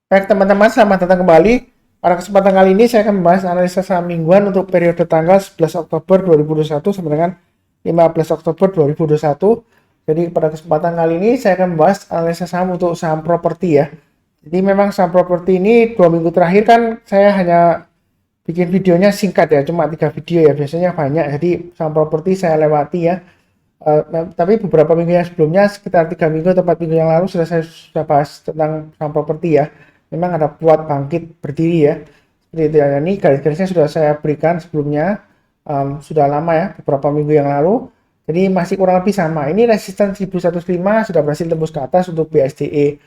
Baik teman-teman, selamat datang kembali. Pada kesempatan kali ini saya akan membahas analisa saham mingguan untuk periode tanggal 11 Oktober 2021 sampai dengan 15 Oktober 2021. Jadi pada kesempatan kali ini saya akan membahas analisa saham untuk saham properti ya. Jadi memang saham properti ini 2 minggu terakhir kan saya hanya bikin videonya singkat ya, cuma 3 video ya, biasanya banyak. Jadi saham properti saya lewati ya. Tapi beberapa minggu yang sebelumnya, sekitar 3 minggu atau 4 minggu yang lalu sudah bahas tentang saham properti ya. Memang ada kuat bangkit berdiri ya, seperti itu ya. Ini garis-garisnya sudah saya berikan sebelumnya, sudah lama ya, beberapa minggu yang lalu. Jadi masih kurang lebih sama. Ini resisten 1105 sudah berhasil tembus ke atas untuk BSDE.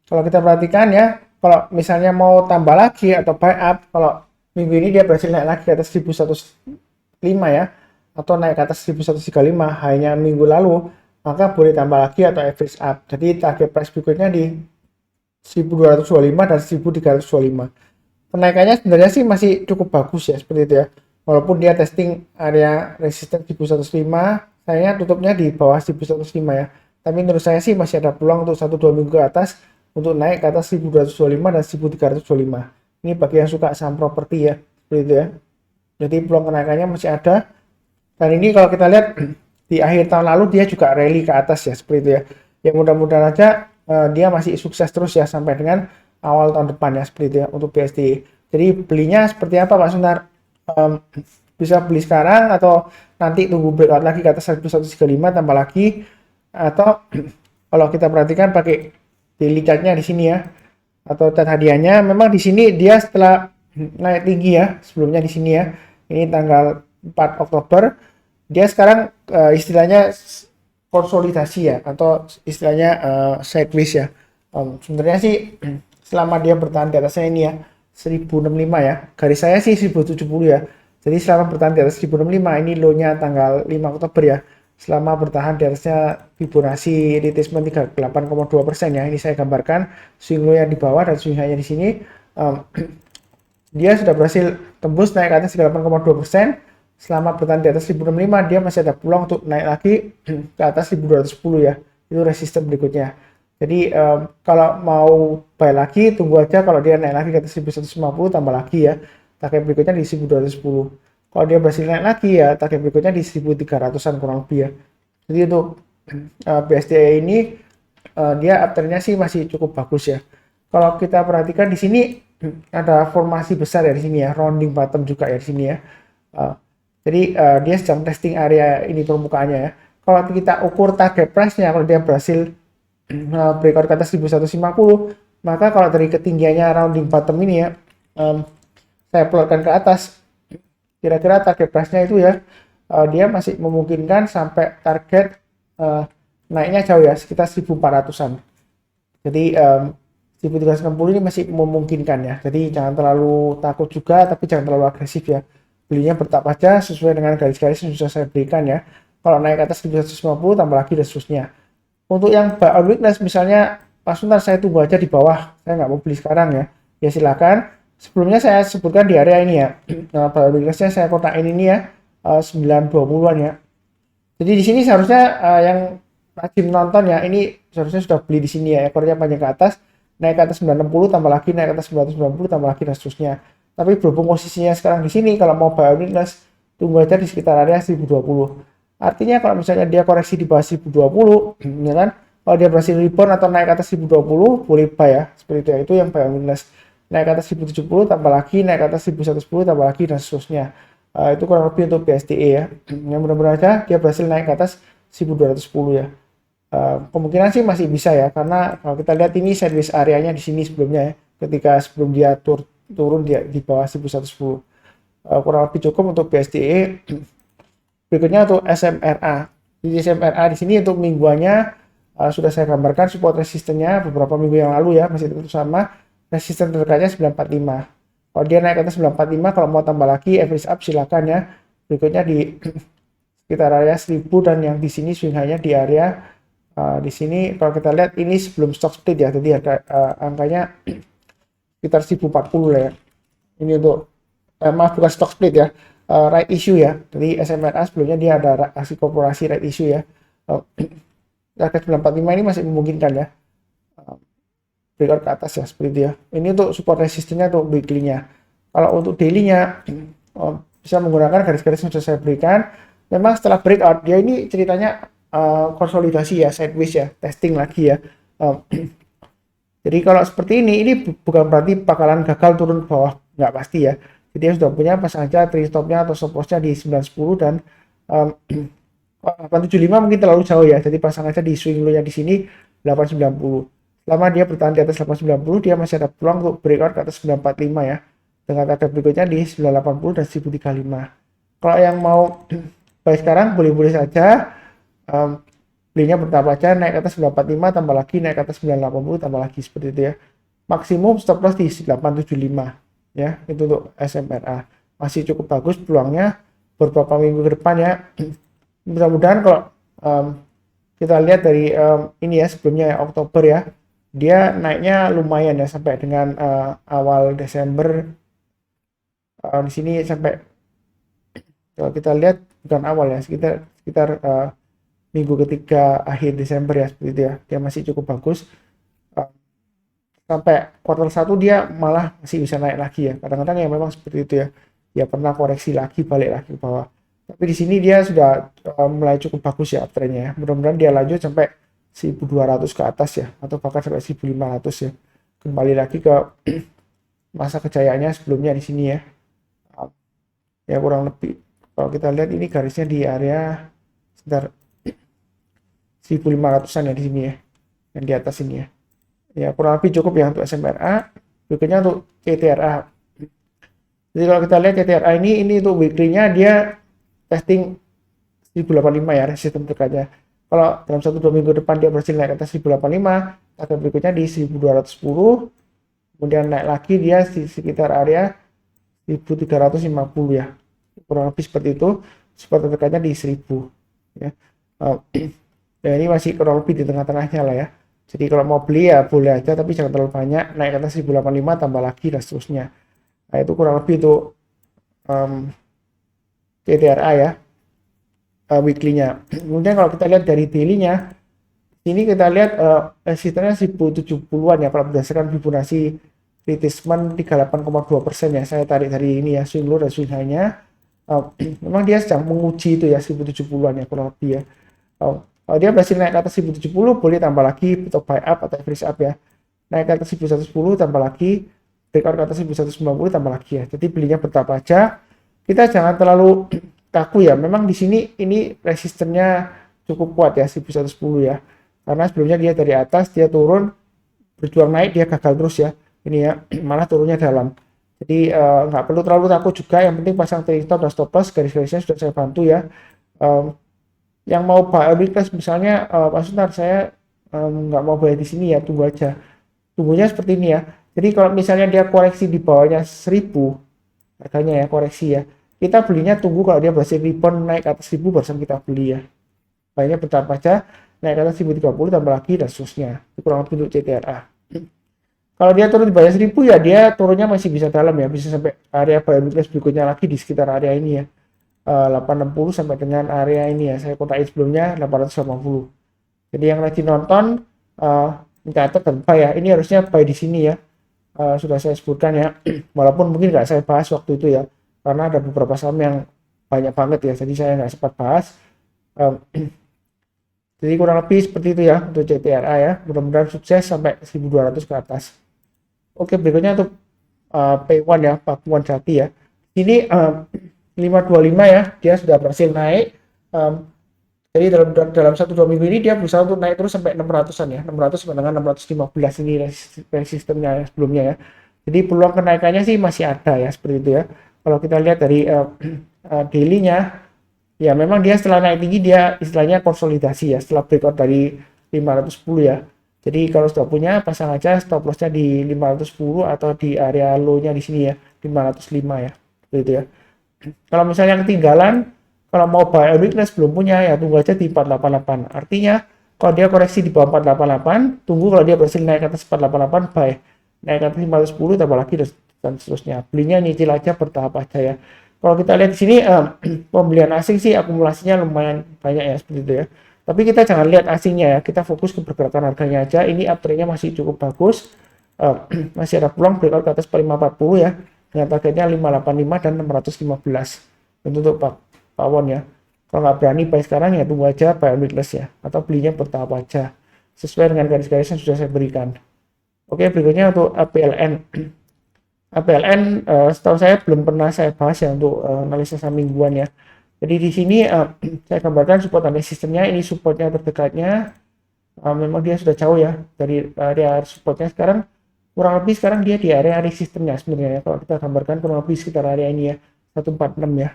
Kalau kita perhatikan ya, kalau misalnya mau tambah lagi atau buy up, kalau minggu ini dia berhasil naik lagi ke atas 1105 ya, atau naik ke atas 1135 hanya minggu lalu, maka boleh tambah lagi atau average up. Jadi target price berikutnya di 1225 dan 1325. Kenaikannya sebenarnya sih masih cukup bagus ya, seperti itu ya. Walaupun dia testing area resisten 1105, sayangnya tutupnya di bawah 1105 ya. Tapi menurut saya sih masih ada peluang untuk 1-2 minggu ke atas untuk naik ke atas 1225 dan 1325. Ini bagi yang suka saham properti ya, seperti itu ya. Jadi peluang kenaikannya masih ada. Dan ini kalau kita lihat di akhir tahun lalu dia juga rally ke atas ya, seperti itu ya. Ya mudah-mudahan aja dia masih sukses terus ya sampai dengan awal tahun depan ya, seperti itu ya untuk BSD. Jadi belinya seperti apa Pak Sunar? Bisa beli sekarang atau nanti tunggu breakout lagi ke atas 1135 tambah lagi, atau kalau kita perhatikan pakai daily chartnya di sini ya, atau chart hariannya, memang di sini dia setelah naik tinggi ya sebelumnya di sini ya, ini tanggal 4 Oktober dia sekarang istilahnya konsolidasi ya, atau istilahnya sideways ya. Sebenarnya sih selama dia bertahan di atasnya ini ya 1065 ya, garis saya sih 1070 ya. Jadi selama bertahan di atas 1065, ini low-nya tanggal 5 Oktober ya, selama bertahan di atasnya Fibonacci retracement 38,2% ya, ini saya gambarkan swing low yang di bawah dan swing high-nya di sini. Dia sudah berhasil tembus naik ke atas 38,2%. Selama bertahan di atas 1065, dia masih ada peluang untuk naik lagi ke atas 1210 ya, itu resisten berikutnya. Jadi kalau mau buy lagi, tunggu aja kalau dia naik lagi ke atas 1150 tambah lagi ya, target berikutnya di 1210. Kalau dia berhasil naik lagi ya, target berikutnya di 1300-an kurang lebih ya. Jadi untuk BSDE ini dia uptrendnya sih masih cukup bagus ya. Kalau kita perhatikan di sini ada formasi besar ya di sini ya, rounding bottom juga ya di sini ya. Jadi dia sedang testing area ini permukaannya ya. Kalau kita ukur target price-nya, kalau dia berhasil breakout ke atas 1150, maka kalau dari ketinggiannya rounding bottom ini ya, saya plotkan ke atas, kira-kira target price-nya itu ya, dia masih memungkinkan sampai target naiknya jauh ya, sekitar 1400-an. Jadi 1360 ini masih memungkinkan ya. Jadi jangan terlalu takut juga, tapi jangan terlalu agresif ya. Belinya bertahap aja sesuai dengan garis-garis yang sudah saya berikan ya. Kalau naik ke atas 1150 tambah lagi dan seterusnya. Untuk yang buy on weakness misalnya, Pak Suntar saya tunggu aja di bawah, saya nggak mau beli sekarang ya. Ya silakan. Sebelumnya saya sebutkan di area ini ya. Nah, buy on weaknessnya saya kotakin ini ya, 920-an ya. Jadi di sini seharusnya yang rajin nonton ya, ini seharusnya sudah beli di sini ya, ekornya panjang ke atas, naik ke atas 960 tambah lagi, naik ke atas 990 tambah lagi dan seterusnya. Tapi berhubung posisinya sekarang di sini, kalau mau buy on weakness, tunggu aja di sekitar area 1020. Artinya kalau misalnya dia koreksi di bawah 1020, ya kan, kalau dia berhasil rebound atau naik ke atas 1020, boleh buy ya, seperti itu ya. Itu yang buy on weakness. Naik ke atas 1070 tambah lagi, naik ke atas 1110 tambah lagi dan seterusnya. Itu kurang lebih untuk BSDE ya. Yang mudah-mudahan aja dia berhasil naik ke atas 1210 ya. Kemungkinan sih masih bisa ya, karena kalau kita lihat ini sideways areanya di sini sebelumnya ya, ketika sebelum dia turun dia di bawah 1110. Kurang lebih cukup untuk BSDE. Berikutnya untuk SMRA. Di SMRA di sini untuk mingguannya sudah saya gambarkan support resistennya beberapa minggu yang lalu ya, masih tetap sama. Resisten terdekatnya 945. Kalau dia naik ke atas 945, kalau mau tambah lagi average up silakan ya. Berikutnya di sekitar area 1000, dan yang di sini swing high-nya di area di sini kalau kita lihat ini sebelum stock split ya, jadi harga angkanya sekitar 1040 lah ya. Ini untuk maaf bukan stock split ya, right issue ya. Jadi SMRA sebelumnya dia ada aksi korporasi right issue ya. Target 945 ini masih memungkinkan ya. breakout ke atas ya, seperti itu ya. Ini untuk support resistennya untuk weekly-nya. Kalau untuk daily-nya bisa menggunakan garis-garis yang sudah saya berikan. Memang setelah breakout dia ini ceritanya konsolidasi ya, sideways ya, testing lagi ya. Jadi kalau seperti ini bukan berarti bakalan gagal turun ke bawah, nggak pasti ya. Jadi dia sudah punya pasang aja trade stopnya atau stop lossnya di 910 dan 875 mungkin terlalu jauh ya. Jadi pasang aja di swing low-nya di sini 890. Selama dia bertahan di atas 890, dia masih ada peluang untuk breakout ke atas 945 ya. Dengan target berikutnya di 980 dan 1035. Kalau yang mau buy sekarang boleh-boleh saja. Belinya bertahap aja, naik ke atas 945 tambah lagi, naik ke atas 980 tambah lagi, seperti itu ya. Maksimum stop loss di 875 ya. Itu untuk SMRA. Masih cukup bagus peluangnya beberapa minggu ke depan ya. Mudah-mudahan kalau kita lihat dari ini ya, sebelumnya ya, Oktober ya, dia naiknya lumayan ya sampai dengan awal Desember. Di sini sampai kalau kita lihat bukan awal ya, sekitar minggu ketiga akhir Desember ya, seperti itu ya, dia masih cukup bagus. Sampai kuartal 1 dia malah masih bisa naik lagi ya. Kadang-kadang ya memang seperti itu ya, dia pernah koreksi lagi balik lagi ke bawah, tapi di sini dia sudah mulai cukup bagus ya uptrendnya ya. Mudah-mudahan dia lanjut sampai 1200 ke atas ya, atau bahkan sampai 1500 ya, kembali lagi ke masa kejayaannya sebelumnya di sini ya. Ya kurang lebih kalau kita lihat ini garisnya di area sekitar 1500-an ya di sini ya, yang di atas ini ya. Ya kurang lebih cukup ya untuk SMRA. Berikutnya untuk CTRA. Jadi kalau kita lihat CTRA ini untuk weekly-nya dia testing 1085 ya, resisten terdekat. Kalau dalam 1-2 minggu depan dia berhasil naik ke atas 1085, target berikutnya di 1210, kemudian naik lagi dia di sekitar area 1350 ya, kurang lebih seperti itu. Support terdekatnya di 1000 ya. Dan ini masih kurang lebih di tengah-tengahnya lah ya. Jadi kalau mau beli ya boleh aja, tapi jangan terlalu banyak. Naik ke atas 1085 tambah lagi dan seterusnya. Nah itu kurang lebih untuk CTRA ya, weekly-nya. Kemudian kalau kita lihat dari daily-nya, ini kita lihat resistennya 1070-an ya, kalau berdasarkan Fibonacci retracement 38,2% ya. Saya tarik dari ini ya, swing low dan swing high-nya. Memang dia sedang menguji itu ya, 1070-an ya kurang lebih ya. Kalau dia berhasil naik ke atas 1070, boleh tambah lagi untuk buy up atau average up ya. Naik ke atas 1110 tambah lagi, breakout ke atas 1190 tambah lagi ya. Jadi belinya bertahap aja. Kita jangan terlalu kaku ya. Memang di sini ini resistennya cukup kuat ya, 1110 ya. Karena sebelumnya dia dari atas, dia turun, berjuang naik, dia gagal terus ya. Ini ya, malah turunnya dalam. Jadi nggak perlu terlalu takut juga. Yang penting pasang trailing stop dan stop loss, garis-garisnya sudah saya bantu ya. Yang mau buy weakness misalnya, Pak Sunar, saya nggak mau buy di sini ya, tunggu aja. Tunggunya seperti ini ya. Jadi kalau misalnya dia koreksi di bawahnya 1000, harganya ya koreksi ya, kita belinya tunggu kalau dia berhasil rebound naik ke atas 1000 baru kita beli ya. Banyak bertahap aja, naik ke atas 1030 tambah lagi dan seterusnya. Itu kurang lebih untuk CTRA. Kalau dia turun di bawah 1000 ya, dia turunnya masih bisa dalam ya, bisa sampai area buy weakness berikutnya lagi di sekitar area ini ya. 860 sampai dengan area ini ya, saya kotakin sebelumnya 880. Jadi yang lagi nonton mencatat dan buy ya, ini harusnya buy di sini ya. Sudah saya sebutkan ya, walaupun mungkin nggak saya bahas waktu itu ya, karena ada beberapa saham yang banyak banget ya, jadi saya nggak sempat bahas. Jadi kurang lebih seperti itu ya untuk CTRA ya. Mudah-mudahan sukses sampai 1200 ke atas. Oke, berikutnya untuk P1 ya, Pakuan Jati ya. Ini 525 ya, dia sudah berhasil naik. Jadi dalam 1-2 minggu ini dia berusaha untuk naik terus sampai 600-an ya, 600 sampai dengan 615 ini resistennya ya, sebelumnya ya. Jadi peluang kenaikannya sih masih ada ya, seperti itu ya. Kalau kita lihat dari daily-nya, ya memang dia setelah naik tinggi dia istilahnya konsolidasi ya, setelah breakout dari 510 ya. Jadi kalau sudah punya, pasang aja stop loss-nya di 510 atau di area low-nya di sini ya, 505 ya, seperti itu ya. Kalau misalnya ketinggalan, kalau mau buy weakness belum punya ya, tunggu aja di 488. Artinya kalau dia koreksi di bawah 488, tunggu kalau dia berhasil naik ke atas 488, buy. Naik ke atas 510 tambah lagi dan seterusnya. Belinya nyicil aja, bertahap aja ya. Kalau kita lihat di sini pembelian asing sih akumulasinya lumayan banyak ya, seperti itu ya. Tapi kita jangan lihat asingnya ya, kita fokus ke pergerakan harganya aja. Ini uptrendnya masih cukup bagus. masih ada peluang breakout ke atas 540 ya, dengan targetnya 585 dan 615. Tentu untuk Pak Won ya. Kalau nggak berani buy sekarang ya tunggu aja buy on weakness ya, atau belinya bertahap aja sesuai dengan garis-garis yang sudah saya berikan. Oke, berikutnya untuk APLN. APLN setahu saya belum pernah saya bahas ya untuk analisa saham mingguan ya. Jadi di sini saya gambarkan support dan resistance-nya. Ini supportnya terdekatnya memang dia sudah jauh ya dari area supportnya. Sekarang kurang lebih sekarang dia di area resistance-nya sebenarnya. Kalau kita gambarkan kurang lebih sekitar area ini ya, 146 ya.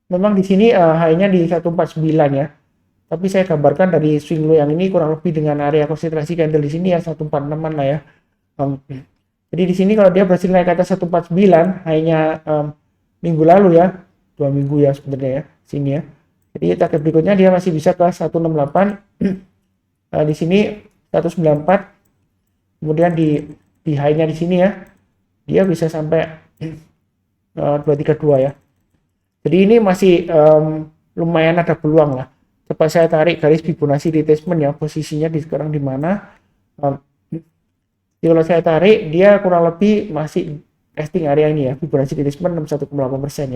Memang di sini high-nya di 149 ya. Tapi saya gambarkan dari swing low yang ini kurang lebih dengan area konsentrasi candle di sini ya 146-an lah ya. Jadi di sini kalau dia berhasil naik ke atas 149 high-nya minggu lalu ya, 2 minggu ya sebenarnya ya sini ya. Jadi target berikutnya dia masih bisa ke 168. Di sini 194. Kemudian di high-nya di sini ya, dia bisa sampai 232 ya. Jadi ini masih lumayan ada peluang lah. Coba saya tarik garis Fibonacci retracement ya, posisinya di sekarang di mana. Jadi kalau saya tarik dia kurang lebih masih testing area ini ya, Fibonacci retracement 61,8%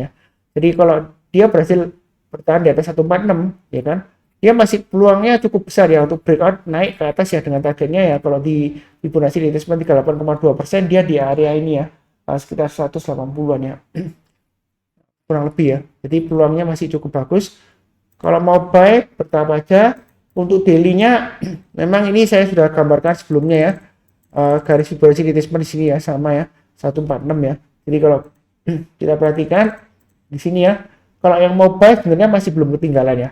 ya. Jadi kalau dia berhasil bertahan di atas 146 ya kan, dia masih peluangnya cukup besar ya untuk breakout naik ke atas ya, dengan targetnya ya kalau di Fibonacci retracement 38,2% dia di area ini ya, sekitar 180-an ya. Kurang lebih ya. Jadi peluangnya masih cukup bagus. Kalau mau buy bertahap aja. Untuk daily-nya memang ini saya sudah gambarkan sebelumnya ya. Garis Fibonacci retracement di sini ya sama ya, 146 ya. Jadi kalau kita perhatikan di sini ya, kalau yang mau buy sebenarnya masih belum ketinggalan ya.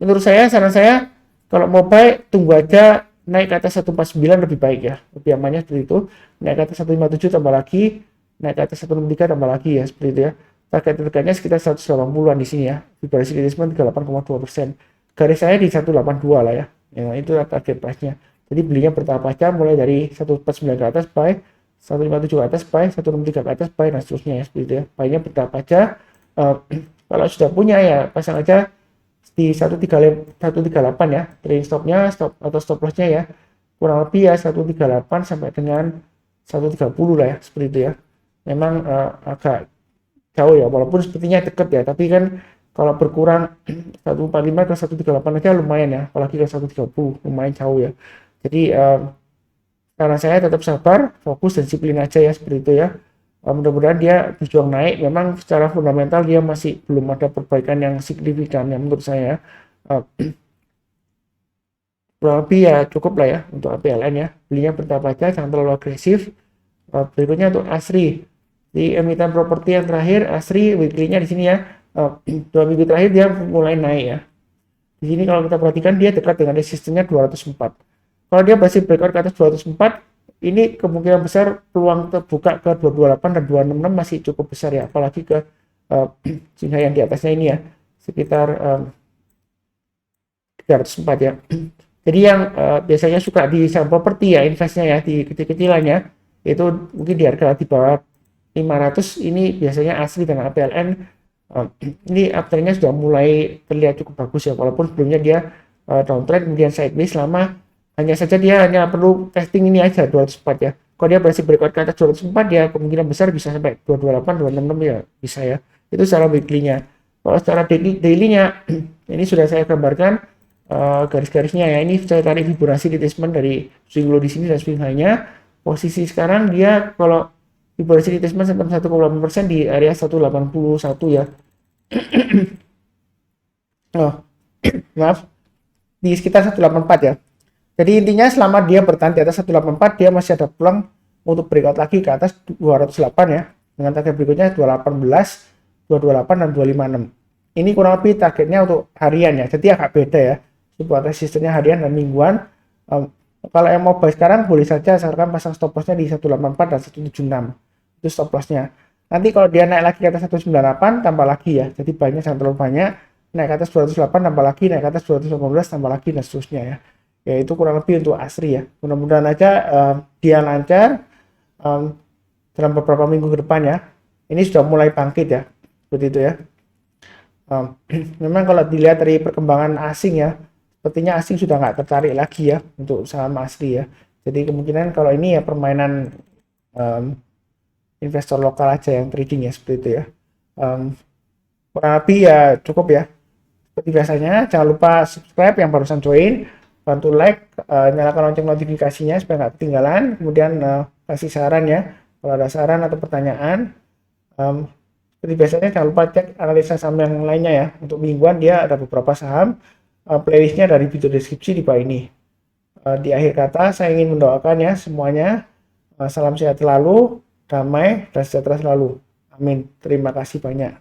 Menurut saya, saran saya kalau mau buy tunggu aja naik ke atas 149 lebih baik ya. Lebih amannya seperti itu. Naik ke atas 157 tambah lagi, naik ke atas 163 tambah lagi ya, seperti itu ya. Target-targetnya sekitar 180-an di sini ya. Fibonacci retracement 38,2%. Garis saya di 182 lah ya. Ya, itu target price-nya. Jadi belinya bertahap aja, mulai dari 149 ke atas buy, 157 ke atas buy, 163 ke atas buy, dan seterusnya ya, seperti itu ya. Buy-nya bertahap aja. Kalau sudah punya ya pasang aja di 138 ya. Trailing stop-nya atau stop loss-nya ya. Kurang lebih ya 138 sampai dengan 130 lah ya, seperti itu ya. Memang agak jauh ya, walaupun sepertinya dekat ya, tapi kan kalau berkurang 145 ke 138 aja lumayan ya, apalagi ke 130 lumayan jauh ya. Jadi karena saya tetap sabar, fokus dan disiplin aja ya, seperti itu ya. Mudah-mudahan dia berjuang naik. Memang secara fundamental dia masih belum ada perbaikan yang signifikan ya menurut saya. Kurang lebih ya cukup lah ya untuk APLN ya, belinya bertahap aja, jangan terlalu agresif. Berikutnya untuk ASRI. Di emiten properti yang terakhir, ASRI weekly-nya di sini ya, 2 minggu terakhir dia mulai naik ya. Di sini kalau kita perhatikan dia dekat dengan resistennya 204. Kalau dia berhasil breakout ke atas 204, ini kemungkinan besar peluang terbuka ke 228 dan 266 masih cukup besar ya, apalagi ke jingga yang di atasnya ini ya, sekitar 304 ya. Jadi yang biasanya suka di saham properti ya, investnya ya di kecil-kecilannya, itu mungkin di harga di bawah 500, ini biasanya ASRI dan APLN ini uptrendnya sudah mulai terlihat cukup bagus ya, walaupun sebelumnya dia downtrend kemudian sideways lama, hanya saja dia hanya perlu testing ini aja 204 ya. Kalau dia berhasil breakout ke atas 204, dia kemungkinan besar bisa sampai 228 266 ya, bisa ya. Itu secara weekly-nya. Kalau secara daily-nya ini sudah saya gambarkan garis-garisnya ya. Ini saya tarik Fibonacci retracement dari swing low di sini dan swing high-nya. Posisi sekarang dia kalau Fibonacci retracement 1,8% di area 181 ya. Oh, maaf, di sekitar 184 ya. Jadi intinya selama dia bertahan di atas 184, dia masih ada peluang untuk breakout lagi ke atas 208 ya. Dengan target berikutnya 218, 228 dan 256. Ini kurang lebih targetnya untuk harian ya. Jadi agak beda ya. Support resistennya harian dan mingguan. Kalau yang mau buy sekarang boleh saja asalkan pasang stop lossnya di 184 dan 176. Itu stop lossnya. Nanti kalau dia naik lagi ke atas 198 tambah lagi ya. Jadi buynya jangan terlalu banyak. Naik ke atas 208 tambah lagi, naik ke atas 218 tambah lagi dan seterusnya ya. Ya itu kurang lebih untuk ASRI ya. Mudah-mudahan aja dia lancar dalam beberapa minggu ke depan ya. Ini sudah mulai bangkit ya. Seperti itu ya. Memang kalau dilihat dari perkembangan asing ya, sepertinya asing sudah nggak tertarik lagi ya untuk saham ASRI ya. Jadi kemungkinan kalau ini ya permainan investor lokal aja yang trading ya, seperti itu ya. Kurang lebih ya cukup ya. Seperti biasanya, jangan lupa subscribe yang barusan join, bantu like, nyalakan lonceng notifikasinya supaya nggak ketinggalan, kemudian kasih saran ya, kalau ada saran atau pertanyaan. Seperti biasanya jangan lupa cek analisa saham yang lainnya ya. Untuk mingguan dia ada beberapa saham, playlistnya dari video deskripsi di bawah ini. Di akhir kata saya ingin mendoakan ya semuanya, salam sehat selalu, damai dan sejahtera selalu. Amin. Terima kasih banyak.